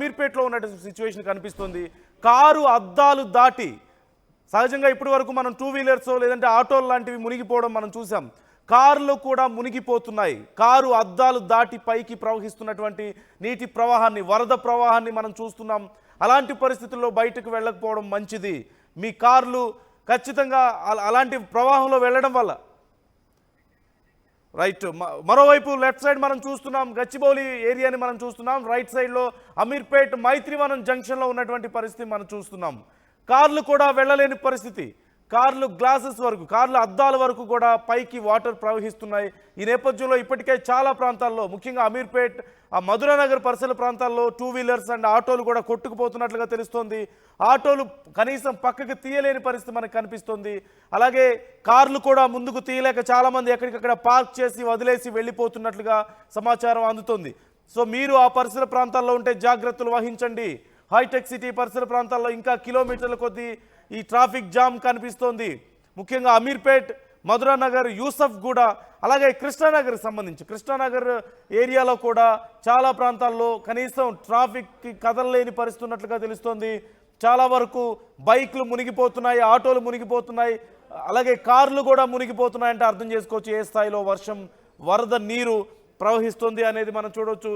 అమీర్పేటలో ఉన్నటువంటి సిచ్యువేషన్ కనిపిస్తుంది. కారు అద్దాలు దాటి సహజంగా ఇప్పటి వరకు మనం టూ వీలర్స్ లేదంటే ఆటోలు లాంటివి మునిగిపోవడం మనం చూసాం. కార్లు కూడా మునిగిపోతున్నాయి. కారు అద్దాలు దాటి పైకి ప్రవహిస్తున్నటువంటి నీటి ప్రవాహాన్ని, వరద ప్రవాహాన్ని మనం చూస్తున్నాం. అలాంటి పరిస్థితుల్లో బయటకు వెళ్ళకపోవడం మంచిది. మీ కార్లు ఖచ్చితంగా అలాంటి ప్రవాహంలో వెళ్ళడం వల్ల రైట్. మరోవైపు లెఫ్ట్ సైడ్ మనం చూస్తున్నాం గచ్చిబౌలి ఏరియాని మనం చూస్తున్నాం. రైట్ సైడ్లో అమీర్పేట్ మైత్రివనం జంక్షన్లో ఉన్నటువంటి పరిస్థితి మనం చూస్తున్నాం. కార్లు కూడా వెళ్ళలేని పరిస్థితి. కార్లు గ్లాసెస్ వరకు, కార్ల అద్దాల వరకు కూడా పైకి వాటర్ ప్రవహిస్తున్నాయి. ఈ నేపథ్యంలో ఇప్పటికే చాలా ప్రాంతాల్లో, ముఖ్యంగా అమీర్పేట్, ఆ మధురానగర్ పరిసర ప్రాంతాల్లో టూ వీలర్స్ అండ్ ఆటోలు కూడా కొట్టుకుపోతున్నట్లుగా తెలుస్తోంది. ఆటోలు కనీసం పక్కకు తీయలేని పరిస్థితి మనకు కనిపిస్తుంది. అలాగే కార్లు కూడా ముందుకు తీయలేక చాలామంది ఎక్కడికక్కడ పార్క్ చేసి వదిలేసి వెళ్ళిపోతున్నట్లుగా సమాచారం అందుతుంది. సో మీరు ఆ పరిసర ప్రాంతాల్లో ఉంటే జాగ్రత్తలు వహించండి. హైటెక్ సిటీ పరిసర ప్రాంతాల్లో ఇంకా కిలోమీటర్ల కొద్దీ ఈ ట్రాఫిక్ జామ్ కనిపిస్తోంది. ముఖ్యంగా అమీర్పేట్, మధురానగర్, యూసఫ్ గూడ, అలాగే కృష్ణానగర్ సంబంధించి కృష్ణానగర్ ఏరియాలో కూడా చాలా ప్రాంతాల్లో కనీసం ట్రాఫిక్కి కదలలేని పరిస్థితి ఉన్నట్లుగా తెలుస్తోంది. చాలా వరకు బైక్లు మునిగిపోతున్నాయి, ఆటోలు మునిగిపోతున్నాయి, అలాగే కార్లు కూడా మునిగిపోతున్నాయంటే అర్థం చేసుకోవచ్చు ఏ స్థాయిలో వర్షం, వరద నీరు ప్రవహిస్తుంది అనేది మనం చూడవచ్చు.